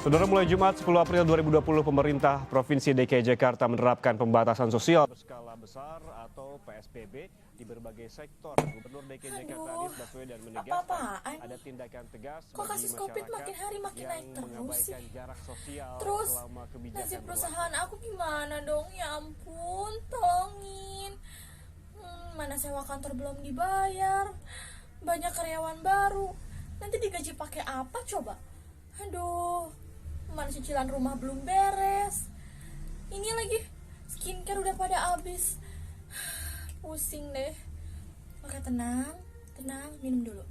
Saudara, mulai Jumat 10 April 2020, pemerintah Provinsi DKI Jakarta menerapkan pembatasan sosial berskala besar atau PSBB di berbagai sektor. Gubernur DKI Jakarta Anies Baswedan menegaskan ada tindakan tegas Kok bagi kasus COVID masyarakat makin hari makin yang naik terus sih? mengabaikan jarak sosial Terus selama kebijakan nasib berlaku. perusahaan aku gimana dong? Ya ampun, tolongin. Mana sewa kantor belum dibayar, banyak karyawan baru. Nanti digaji pakai apa coba? Aduh, mana cicilan rumah belum beres. Ini lagi skincare udah pada habis. Pusing deh. Oke, tenang, minum dulu.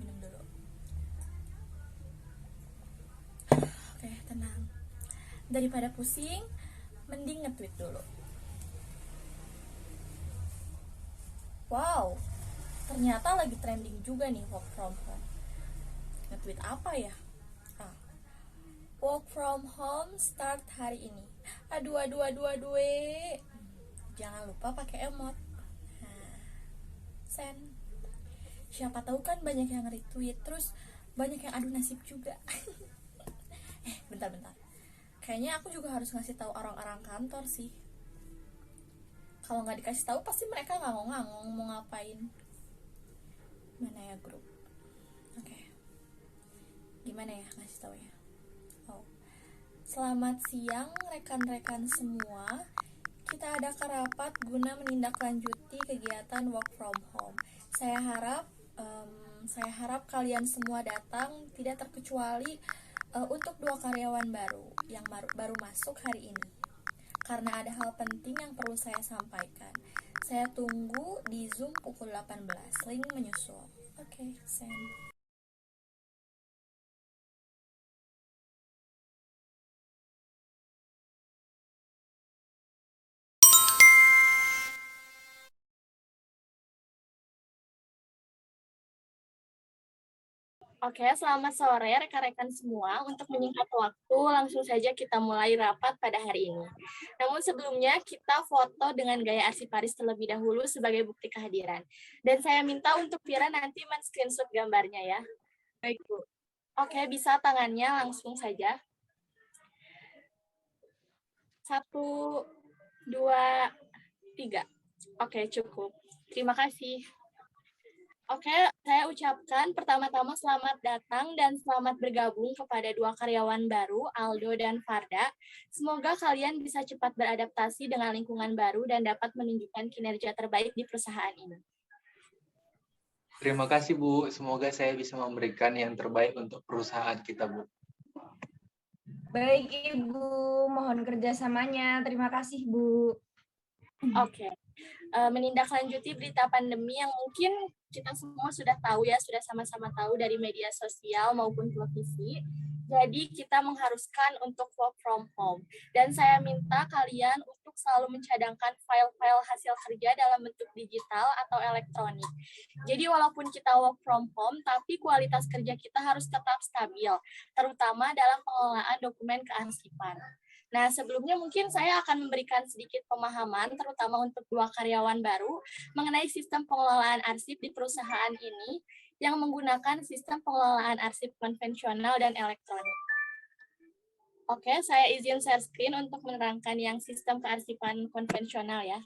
Oke, tenang. Daripada pusing, mending nge-tweet dulu. Wow, ternyata lagi trending juga nih work from home. Nge-tweet apa ya? Work from home start hari ini. Aduh. Jangan lupa pakai emot. Send. Siapa tahu kan banyak yang retweet, terus banyak yang adu nasib juga. Bentar. Kayaknya aku juga harus ngasih tahu orang-orang kantor sih. Kalau nggak dikasih tahu pasti mereka ngangong-ngangong mau ngapain. Mana ya grup? Oke. Gimana ya ngasih tahu ya? Selamat siang rekan-rekan semua. Kita ada rapat guna menindaklanjuti kegiatan work from home. Saya harap kalian semua datang, tidak terkecuali untuk 2 karyawan baru yang baru masuk hari ini. Karena ada hal penting yang perlu saya sampaikan. Saya tunggu di Zoom pukul 18. Link menyusul. Oke, send. Oke, selamat sore rekan-rekan semua. Untuk menyingkat waktu, langsung saja kita mulai rapat pada hari ini. Namun sebelumnya, kita foto dengan gaya arsiparis terlebih dahulu sebagai bukti kehadiran. Dan saya minta untuk Vira nanti men-screenshot gambarnya ya. Baik, Bu. Oke, bisa tangannya langsung saja. 1, 2, 3. Oke, cukup. Terima kasih. Oke, saya ucapkan pertama-tama selamat datang dan selamat bergabung kepada 2 karyawan baru, Aldo dan Farda. Semoga kalian bisa cepat beradaptasi dengan lingkungan baru dan dapat menunjukkan kinerja terbaik di perusahaan ini. Terima kasih, Bu. Semoga saya bisa memberikan yang terbaik untuk perusahaan kita, Bu. Baik, Ibu. Mohon kerjasamanya. Terima kasih, Bu. Oke. Menindaklanjuti berita pandemi yang mungkin kita semua sudah tahu ya, sudah sama-sama tahu dari media sosial maupun televisi. Jadi kita mengharuskan untuk work from home. Dan saya minta kalian untuk selalu mencadangkan file-file hasil kerja dalam bentuk digital atau elektronik. Jadi walaupun kita work from home, tapi kualitas kerja kita harus tetap stabil, terutama dalam pengelolaan dokumen kearsipan. Nah, sebelumnya mungkin saya akan memberikan sedikit pemahaman, terutama untuk 2 karyawan baru, mengenai sistem pengelolaan arsip di perusahaan ini, yang menggunakan sistem pengelolaan arsip konvensional dan elektronik. Oke, saya izin share screen untuk menerangkan yang sistem kearsipan konvensional ya.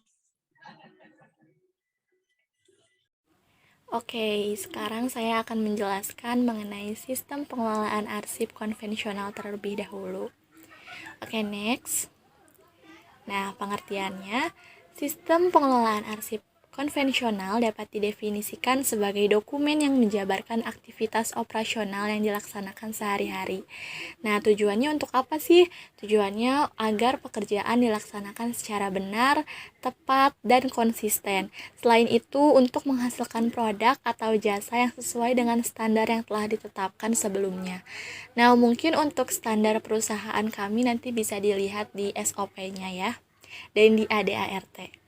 Oke, sekarang saya akan menjelaskan mengenai sistem pengelolaan arsip konvensional terlebih dahulu. Oke, next. Nah, pengertiannya, sistem pengelolaan arsip konvensional dapat didefinisikan sebagai dokumen yang menjabarkan aktivitas operasional yang dilaksanakan sehari-hari. Nah, tujuannya untuk apa sih? Tujuannya agar pekerjaan dilaksanakan secara benar, tepat, dan konsisten. Selain itu, untuk menghasilkan produk atau jasa yang sesuai dengan standar yang telah ditetapkan sebelumnya. Nah, mungkin untuk standar perusahaan kami nanti bisa dilihat di SOP-nya ya, dan di ADART.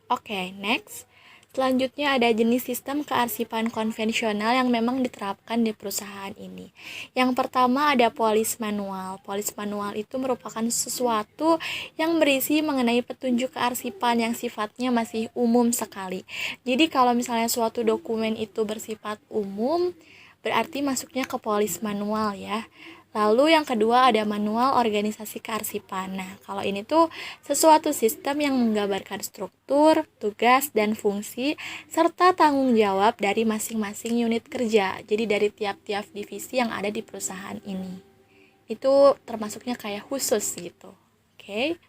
Oke, next. Selanjutnya ada jenis sistem kearsipan konvensional yang memang diterapkan di perusahaan ini. Yang pertama ada polis manual. Polis manual itu merupakan sesuatu yang berisi mengenai petunjuk kearsipan yang sifatnya masih umum sekali. Jadi kalau misalnya suatu dokumen itu bersifat umum, berarti masuknya ke polis manual ya. Lalu yang kedua ada manual organisasi kearsipan. Nah, kalau ini tuh sesuatu sistem yang menggambarkan struktur, tugas, dan fungsi, serta tanggung jawab dari masing-masing unit kerja. Jadi dari tiap-tiap divisi yang ada di perusahaan ini. Itu termasuknya kayak khusus gitu. Oke.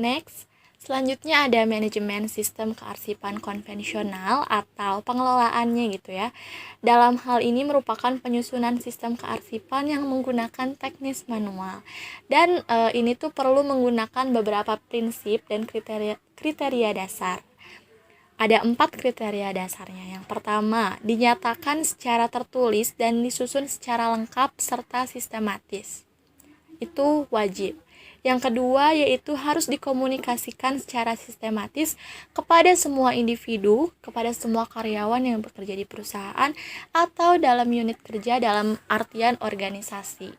Next. Selanjutnya ada manajemen sistem kearsipan konvensional atau pengelolaannya gitu ya. Dalam hal ini merupakan penyusunan sistem kearsipan yang menggunakan teknis manual. Dan ini tuh perlu menggunakan beberapa prinsip dan kriteria dasar. Ada 4 kriteria dasarnya. Yang pertama, dinyatakan secara tertulis dan disusun secara lengkap serta sistematis. Itu wajib. Yang kedua yaitu harus dikomunikasikan secara sistematis kepada semua individu, kepada semua karyawan yang bekerja di perusahaan atau dalam unit kerja dalam artian organisasi.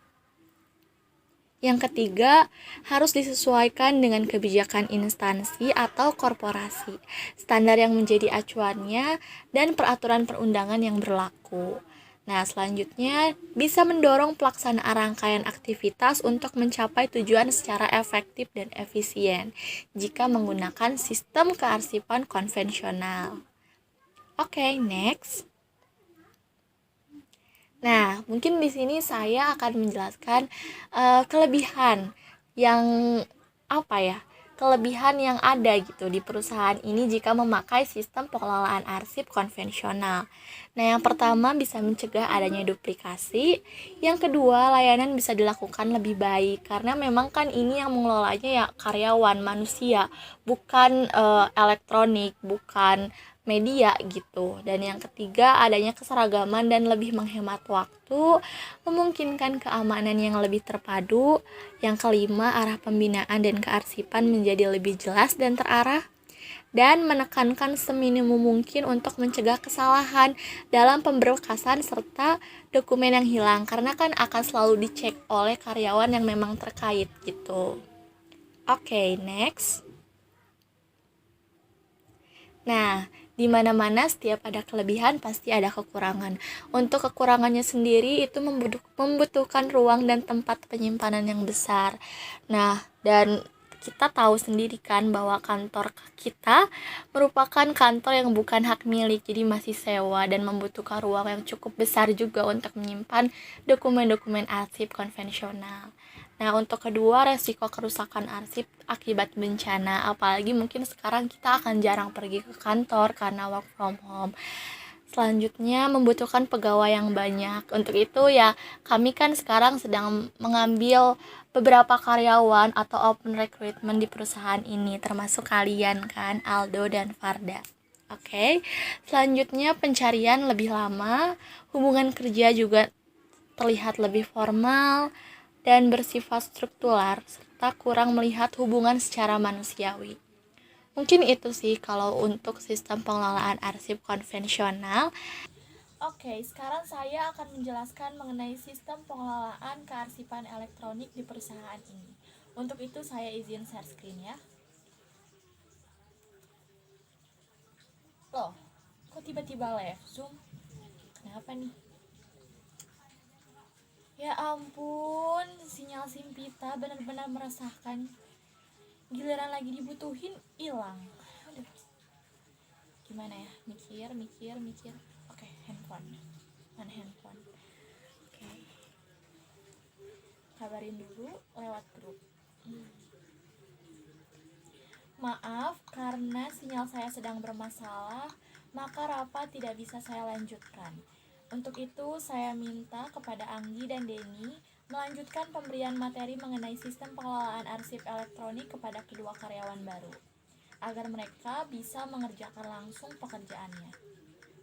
Yang ketiga, harus disesuaikan dengan kebijakan instansi atau korporasi, standar yang menjadi acuannya, dan peraturan perundangan yang berlaku. Nah, selanjutnya bisa mendorong pelaksanaan rangkaian aktivitas untuk mencapai tujuan secara efektif dan efisien jika menggunakan sistem kearsipan konvensional. Oke, next. Nah, mungkin di sini saya akan menjelaskan kelebihan yang apa ya? Kelebihan yang ada gitu di perusahaan ini jika memakai sistem pengelolaan arsip konvensional. Nah, yang pertama bisa mencegah adanya duplikasi. Yang kedua, layanan bisa dilakukan lebih baik karena memang kan ini yang mengelolanya ya karyawan manusia, bukan elektronik, bukan media gitu. Dan yang ketiga, adanya keseragaman dan lebih menghemat waktu, memungkinkan keamanan yang lebih terpadu. Yang kelima, arah pembinaan dan kearsipan menjadi lebih jelas dan terarah, dan menekankan seminimum mungkin untuk mencegah kesalahan dalam pemberkasan serta dokumen yang hilang, karena kan akan selalu dicek oleh karyawan yang memang terkait gitu. Oke, next. Nah, di mana-mana setiap ada kelebihan pasti ada kekurangan. Untuk kekurangannya sendiri itu membutuhkan ruang dan tempat penyimpanan yang besar. Nah, dan kita tahu sendiri kan bahwa kantor kita merupakan kantor yang bukan hak milik, jadi masih sewa dan membutuhkan ruang yang cukup besar juga untuk menyimpan dokumen-dokumen arsip konvensional. Nah, untuk kedua, resiko kerusakan arsip akibat bencana, apalagi mungkin sekarang kita akan jarang pergi ke kantor karena work from home. Selanjutnya, membutuhkan pegawai yang banyak. Untuk itu ya, kami kan sekarang sedang mengambil beberapa karyawan atau open recruitment di perusahaan ini, termasuk kalian kan, Aldo dan Farda. Oke. Selanjutnya, pencarian lebih lama, hubungan kerja juga terlihat lebih formal dan bersifat struktural, serta kurang melihat hubungan secara manusiawi. Mungkin itu sih kalau untuk sistem pengelolaan arsip konvensional. Oke, sekarang saya akan menjelaskan mengenai sistem pengelolaan kearsipan elektronik di perusahaan ini. Untuk itu saya izin share screen ya. Loh, kok tiba-tiba live Zoom? Kenapa nih? Ya ampun, sinyal Simpita benar-benar meresahkan. Giliran lagi dibutuhin, hilang. Aduh. Gimana ya? Mikir. Oke, handphone. Mana handphone? Oke. Kabarin dulu lewat grup. Maaf, karena sinyal saya sedang bermasalah, maka rapat tidak bisa saya lanjutkan. Untuk itu, saya minta kepada Anggi dan Denny melanjutkan pemberian materi mengenai sistem pengelolaan arsip elektronik kepada kedua karyawan baru, agar mereka bisa mengerjakan langsung pekerjaannya.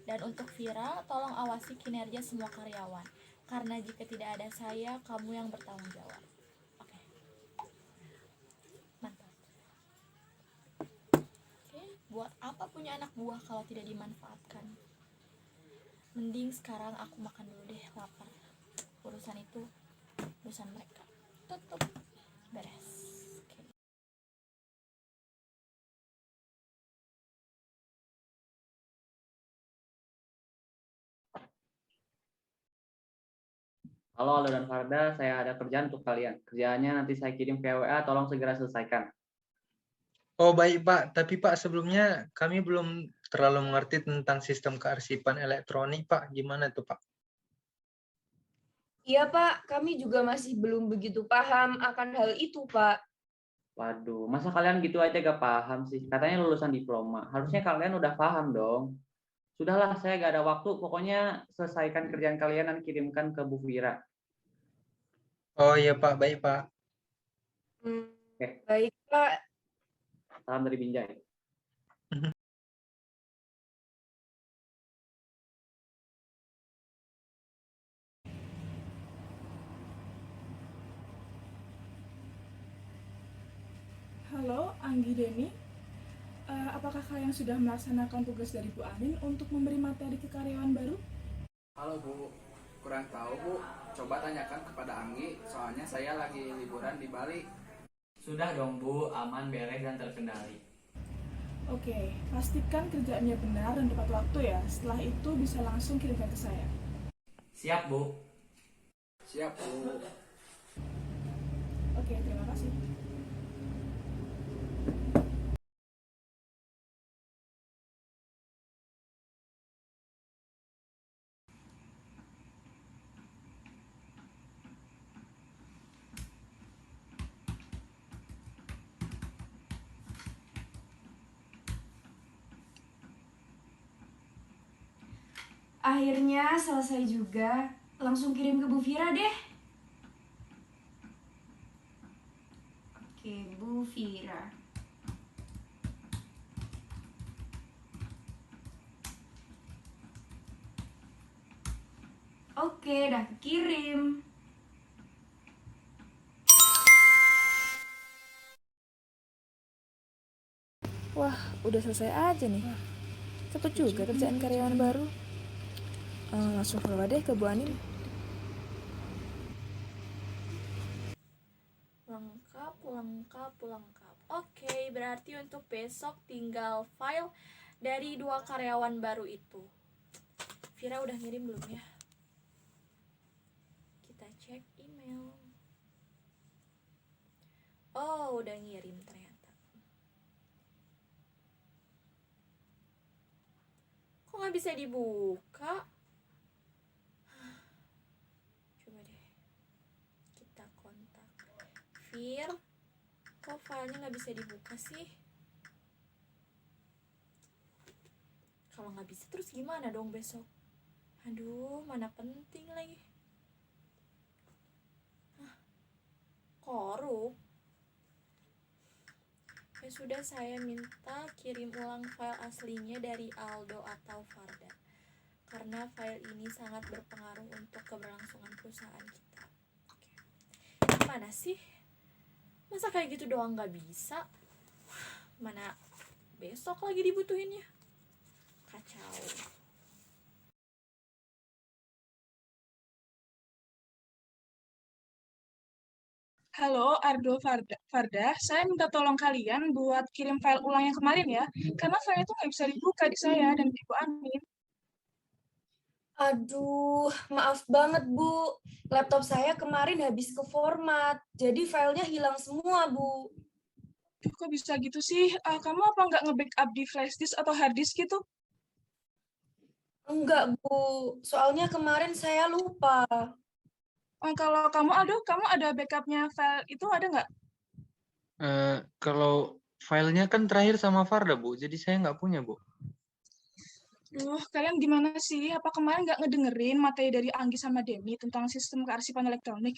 Dan untuk Vira, tolong awasi kinerja semua karyawan, karena jika tidak ada saya, kamu yang bertanggung jawab. Oke. Mantap. Oke, buat apa punya anak buah kalau tidak dimanfaatkan? Mending sekarang aku makan dulu deh, lapar. Urusan itu urusan mereka. Tutup. Beres. Oke. Halo Aldo dan Farda, saya ada kerjaan untuk kalian. Kerjaannya nanti saya kirim via WA, tolong segera selesaikan. Oh baik Pak, tapi Pak sebelumnya kami belum terlalu mengerti tentang sistem kearsipan elektronik Pak. Gimana tuh Pak? Iya, Pak. Kami juga masih belum begitu paham akan hal itu, Pak. Waduh, masa kalian gitu aja gak paham sih? Katanya lulusan diploma. Harusnya kalian udah paham dong. Sudahlah, saya gak ada waktu. Pokoknya selesaikan kerjaan kalian dan kirimkan ke Bu Vira. Oh iya Pak, baik Pak. Oke, Baik, Pak. salam dari Binjai. Halo, Anggi Deni. Apakah kalian sudah melaksanakan tugas dari Bu Anin untuk memberi materi ke karyawan baru? Halo Bu, kurang tahu Bu. Coba tanyakan kepada Anggi, soalnya saya lagi liburan di Bali. Sudah dong Bu, aman, beres, dan terkendali. Oke, pastikan kerjaannya benar dan tepat waktu ya. Setelah itu bisa langsung kirimkan ke saya. Siap Bu. Siap Bu. Oke, terima kasih. Akhirnya selesai juga. Langsung kirim ke Bu Vira deh. Oke, Bu Vira. Oke, dah kirim. Wah, udah selesai aja nih. Cepet juga kerjaan karyawan baru. Langsung forward deh ke Bu Anin. Lengkap. Oke, berarti untuk besok tinggal file dari 2 karyawan baru itu. Vira udah ngirim belum ya? Kita cek email. Oh, udah ngirim ternyata. Kok nggak bisa dibuka? Coba deh. Kita kontak Vir. Kok filenya nggak bisa dibuka sih? Kalau nggak bisa terus gimana dong besok? Aduh, mana penting lagi. Korup. Ya sudah, saya minta kirim ulang file aslinya dari Aldo atau Farda. Karena file ini sangat berpengaruh untuk keberlangsungan perusahaan kita. Oke. Gimana sih? Masa kayak gitu doang nggak bisa? Mana besok lagi dibutuhinnya? Kacau. Halo, Ardo Farda. Saya minta tolong kalian buat kirim file ulang yang kemarin ya. Karena file itu nggak bisa dibuka di saya dan di Bu Anin. Aduh, maaf banget, Bu. Laptop saya kemarin habis ke format. Jadi filenya hilang semua, Bu. Kok bisa gitu sih? Kamu apa nggak nge-backup di flash disk atau hard disk gitu? Enggak, Bu. Soalnya kemarin saya lupa. Kalau kamu ada backupnya file itu ada nggak? Kalau filenya kan terakhir sama Farda Bu, jadi saya nggak punya Bu. Kalian gimana sih? Apa kemarin nggak ngedengerin materi dari Anggi sama Demi tentang sistem kearsipan elektronik?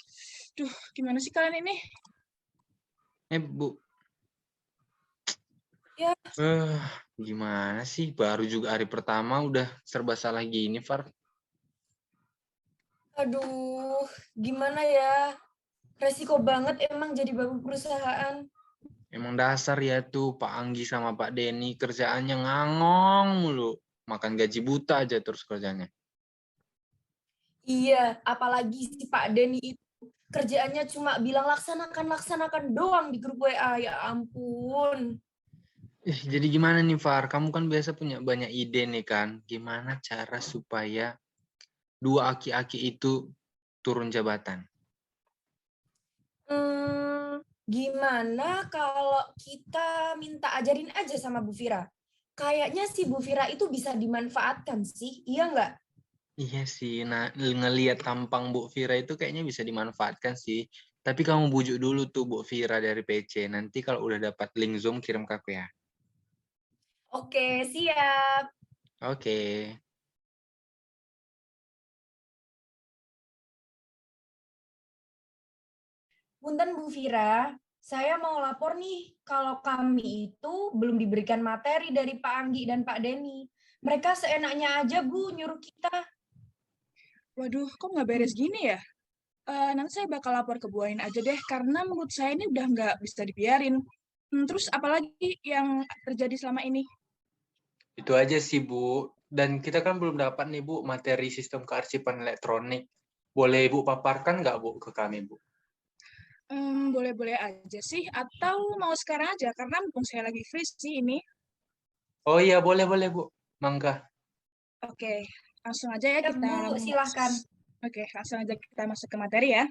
Gimana sih kalian ini? Bu. Ya. Gimana sih? Baru juga hari pertama udah serba salah gini, Far. Aduh, gimana ya? Resiko banget emang jadi babu perusahaan. Emang dasar ya tuh Pak Anggi sama Pak Denny kerjaannya ngangong mulu. Makan gaji buta aja terus kerjanya. Iya, apalagi si Pak Denny itu kerjaannya cuma bilang laksanakan doang di grup WA. Ya ampun. Jadi gimana nih Far? Kamu kan biasa punya banyak ide nih kan. Gimana cara supaya dua aki-aki itu turun jabatan. Gimana kalau kita minta ajarin aja sama Bu Fira? Kayaknya si Bu Fira itu bisa dimanfaatkan sih, iya nggak? Iya sih, nah ngelihat tampang Bu Fira itu kayaknya bisa dimanfaatkan sih. Tapi kamu bujuk dulu tuh Bu Fira dari PC. Nanti kalau udah dapat link Zoom kirim ke aku ya. Oke, siap. Oke. Punten Bu Fira, saya mau lapor nih kalau kami itu belum diberikan materi dari Pak Anggi dan Pak Denny. Mereka seenaknya aja Bu nyuruh kita. Waduh, kok nggak beres gini ya? Nanti saya bakal lapor ke Bu Ain aja deh, karena menurut saya ini udah nggak bisa dibiarin. Terus apalagi yang terjadi selama ini? Itu aja sih Bu. Dan kita kan belum dapat nih Bu materi sistem kearsipan elektronik. Boleh Ibu paparkan nggak Bu ke kami Bu? Boleh-boleh aja sih, atau mau sekarang aja, karena mumpung saya lagi free sih ini. Oh iya boleh Bu. Mangga. Oke, langsung aja ya Ya kita Bu, silahkan. Oke, langsung aja kita masuk ke materi ya.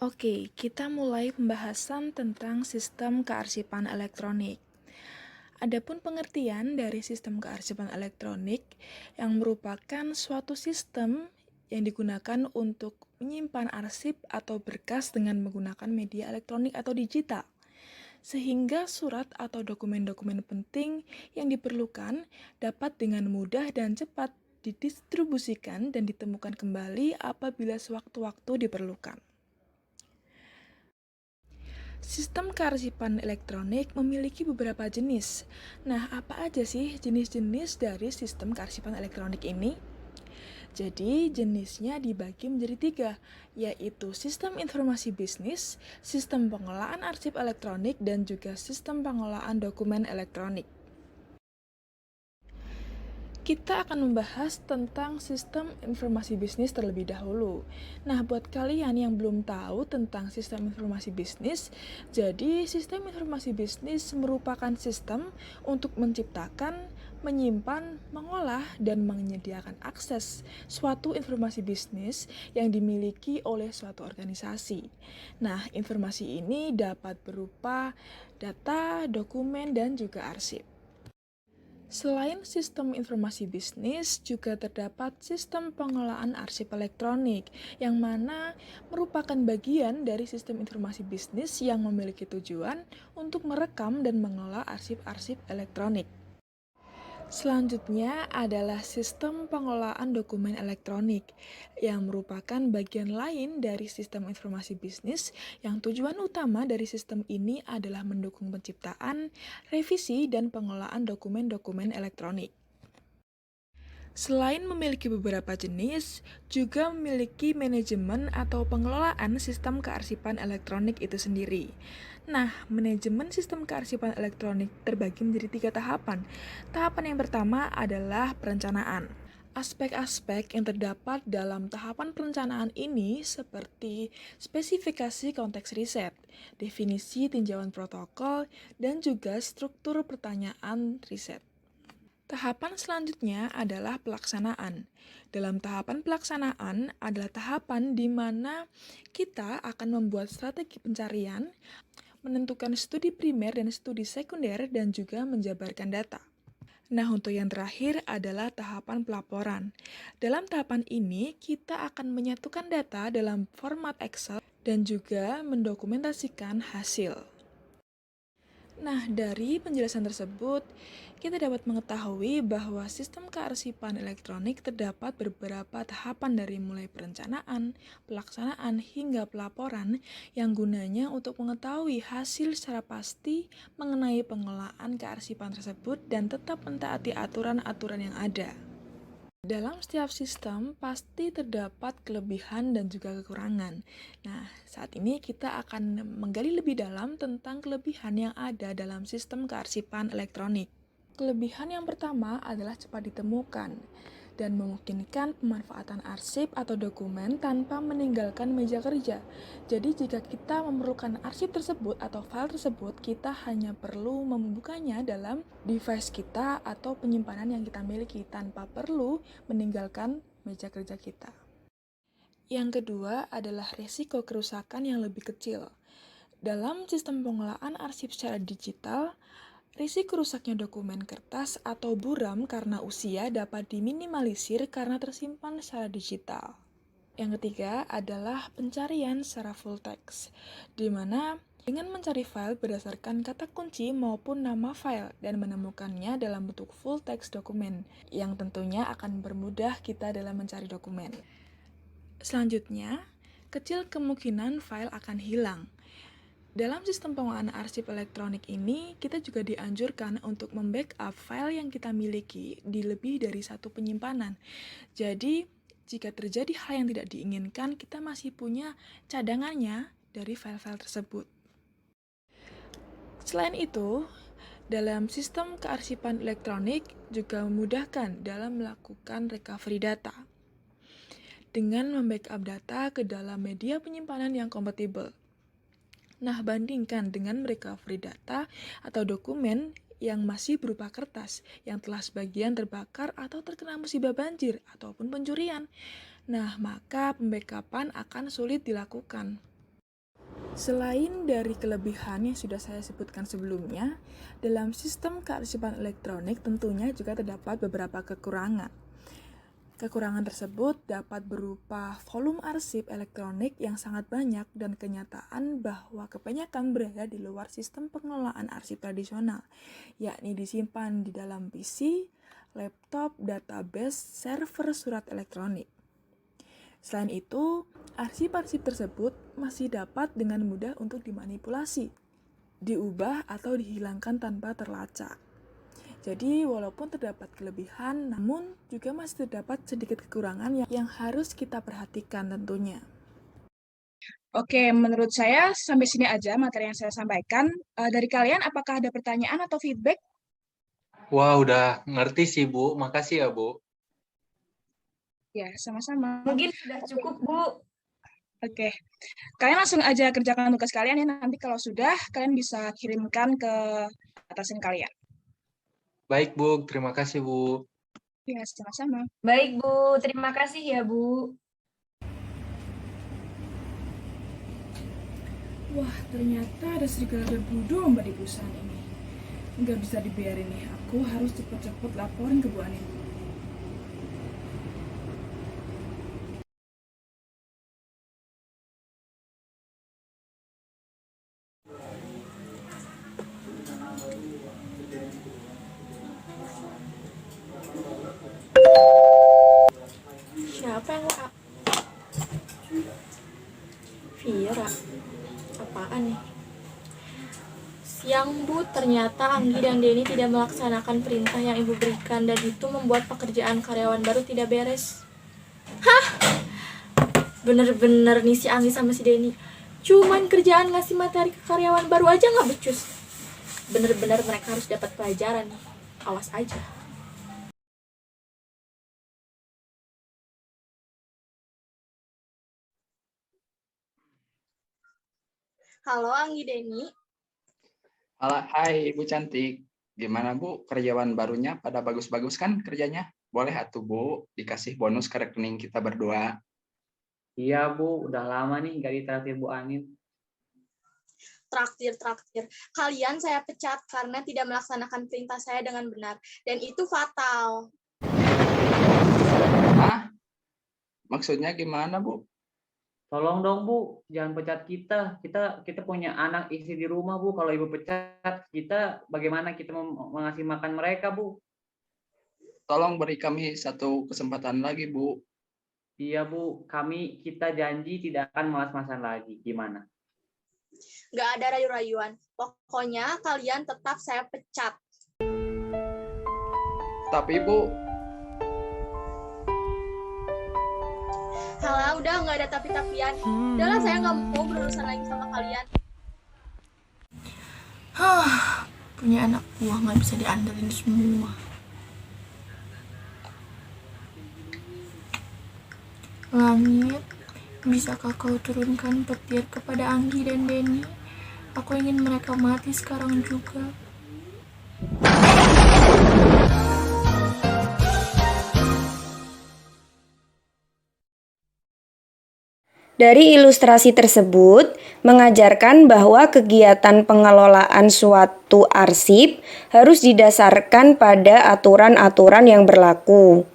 Oke, kita mulai pembahasan tentang sistem kearsipan elektronik. Adapun pengertian dari sistem kearsipan elektronik yang merupakan suatu sistem yang digunakan untuk menyimpan arsip atau berkas dengan menggunakan media elektronik atau digital, sehingga surat atau dokumen-dokumen penting yang diperlukan dapat dengan mudah dan cepat didistribusikan dan ditemukan kembali apabila sewaktu-waktu diperlukan. Sistem kearsipan elektronik memiliki beberapa jenis. Nah, apa aja sih jenis-jenis dari sistem kearsipan elektronik ini? Jadi, jenisnya dibagi menjadi 3, yaitu sistem informasi bisnis, sistem pengelolaan arsip elektronik, dan juga sistem pengelolaan dokumen elektronik. Kita akan membahas tentang sistem informasi bisnis terlebih dahulu. Nah, buat kalian yang belum tahu tentang sistem informasi bisnis, jadi sistem informasi bisnis merupakan sistem untuk menciptakan, menyimpan, mengolah, dan menyediakan akses suatu informasi bisnis yang dimiliki oleh suatu organisasi. Nah, informasi ini dapat berupa data, dokumen, dan juga arsip. Selain sistem informasi bisnis, juga terdapat sistem pengelolaan arsip elektronik, yang mana merupakan bagian dari sistem informasi bisnis yang memiliki tujuan untuk merekam dan mengelola arsip-arsip elektronik. Selanjutnya adalah sistem pengelolaan dokumen elektronik, yang merupakan bagian lain dari sistem informasi bisnis yang tujuan utama dari sistem ini adalah mendukung penciptaan, revisi, dan pengelolaan dokumen-dokumen elektronik. Selain memiliki beberapa jenis, juga memiliki manajemen atau pengelolaan sistem kearsipan elektronik itu sendiri. Nah, manajemen sistem kearsipan elektronik terbagi menjadi 3 tahapan. Tahapan yang pertama adalah perencanaan. Aspek-aspek yang terdapat dalam tahapan perencanaan ini seperti spesifikasi konteks riset, definisi tinjauan protokol, dan juga struktur pertanyaan riset. Tahapan selanjutnya adalah pelaksanaan. Dalam tahapan pelaksanaan adalah tahapan di mana kita akan membuat strategi pencarian, menentukan studi primer dan studi sekunder, dan juga menjabarkan data. Nah, untuk yang terakhir adalah tahapan pelaporan. Dalam tahapan ini, kita akan menyatukan data dalam format Excel dan juga mendokumentasikan hasil. Nah, dari penjelasan tersebut, kita dapat mengetahui bahwa sistem kearsipan elektronik terdapat beberapa tahapan dari mulai perencanaan, pelaksanaan, hingga pelaporan yang gunanya untuk mengetahui hasil secara pasti mengenai pengelolaan kearsipan tersebut dan tetap mentaati aturan-aturan yang ada. Dalam setiap sistem pasti terdapat kelebihan dan juga kekurangan. Nah, saat ini kita akan menggali lebih dalam tentang kelebihan yang ada dalam sistem kearsipan elektronik. Kelebihan yang pertama adalah cepat ditemukan. dan memungkinkan pemanfaatan arsip atau dokumen tanpa meninggalkan meja kerja. Jadi jika kita memerlukan arsip tersebut atau file tersebut, kita hanya perlu membukanya dalam device kita atau penyimpanan yang kita miliki tanpa perlu meninggalkan meja kerja kita. Yang kedua adalah risiko kerusakan yang lebih kecil. Dalam sistem pengelolaan arsip secara digital, risiko rusaknya dokumen kertas atau buram karena usia dapat diminimalisir karena tersimpan secara digital. Yang ketiga adalah pencarian secara full text, di mana dengan mencari file berdasarkan kata kunci maupun nama file dan menemukannya dalam bentuk full text dokumen, yang tentunya akan bermudah kita dalam mencari dokumen. Selanjutnya, kecil kemungkinan file akan hilang. Dalam sistem pengelolaan arsip elektronik ini, kita juga dianjurkan untuk membackup file yang kita miliki di lebih dari satu penyimpanan. Jadi, jika terjadi hal yang tidak diinginkan, kita masih punya cadangannya dari file-file tersebut. Selain itu, dalam sistem kearsipan elektronik juga memudahkan dalam melakukan recovery data dengan membackup data ke dalam media penyimpanan yang kompatibel. Nah, bandingkan dengan recovery data atau dokumen yang masih berupa kertas yang telah sebagian terbakar atau terkena musibah banjir ataupun pencurian. Nah, maka pembackupan akan sulit dilakukan. Selain dari kelebihan yang sudah saya sebutkan sebelumnya, dalam sistem kearsipan elektronik tentunya juga terdapat beberapa kekurangan. Kekurangan tersebut dapat berupa volume arsip elektronik yang sangat banyak dan kenyataan bahwa kebanyakan berada di luar sistem pengelolaan arsip tradisional, yakni disimpan di dalam PC, laptop, database, server surat elektronik. Selain itu, arsip-arsip tersebut masih dapat dengan mudah untuk dimanipulasi, diubah atau dihilangkan tanpa terlacak. Jadi, walaupun terdapat kelebihan, namun juga masih terdapat sedikit kekurangan yang harus kita perhatikan tentunya. Oke, menurut saya sampai sini aja materi yang saya sampaikan. Dari kalian, apakah ada pertanyaan atau feedback? Wah, udah ngerti sih, Bu. Makasih ya, Bu. Ya, sama-sama. Mungkin sudah cukup, Bu. Oke, kalian langsung aja kerjakan tugas kalian ya. Nanti kalau sudah, kalian bisa kirimkan ke atasan kalian. Baik, Bu. Terima kasih, Bu. Ya, sama-sama. Baik, Bu. Terima kasih ya, Bu. Wah, ternyata ada serigala berbulu domba di perusahaan ini. Nggak bisa dibiarin nih, aku harus cepet-cepet laporin ke Bu Anin. Siapa yang WA? Vira. Apaan nih? Siang Bu, ternyata Anggi dan Denny tidak melaksanakan perintah yang Ibu berikan dan itu membuat pekerjaan karyawan baru tidak beres. Hah? Bener-bener nih si Anggi sama si Denny. Cuman kerjaan ngasih materi ke karyawan baru aja nggak becus. Bener-bener mereka harus dapat pelajaran nih. Awas aja. Halo Anggi Denny. Halo, hai Ibu cantik. Gimana Bu, karyawan barunya pada bagus-bagus kan kerjanya? Boleh atuh Bu, dikasih bonus ke rekening kita berdua. Iya, Bu. Udah lama nih nggak ditraktir Bu Anin. Traktir. Kalian saya pecat karena tidak melaksanakan perintah saya dengan benar. Dan itu fatal. Hah? Maksudnya gimana Bu? Tolong dong Bu, jangan pecat kita. Kita punya anak istri di rumah Bu. Kalau Ibu pecat kita, bagaimana kita mengasih makan mereka Bu? Tolong beri kami satu kesempatan lagi Bu. Iya Bu, kita janji tidak akan malas-malasan lagi. Gimana? Nggak ada rayu-rayuan. Pokoknya kalian tetap saya pecat. Tapi Bu, Halah, udah nggak ada tapi-tapian. Udahlah, saya nggak mau berurusan lagi sama kalian. Punya anak buah nggak bisa diandelin semua. Langit, bisakah kau turunkan petir kepada Anggi dan Denny? Aku ingin mereka mati sekarang juga. Dari ilustrasi tersebut, mengajarkan bahwa kegiatan pengelolaan suatu arsip harus didasarkan pada aturan-aturan yang berlaku.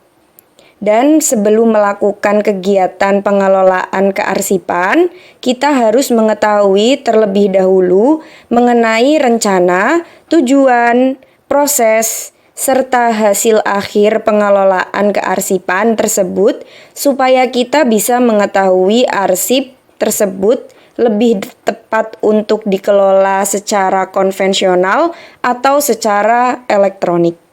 Dan sebelum melakukan kegiatan pengelolaan kearsipan, kita harus mengetahui terlebih dahulu mengenai rencana, tujuan, proses, serta hasil akhir pengelolaan kearsipan tersebut supaya kita bisa mengetahui arsip tersebut lebih tepat untuk dikelola secara konvensional atau secara elektronik.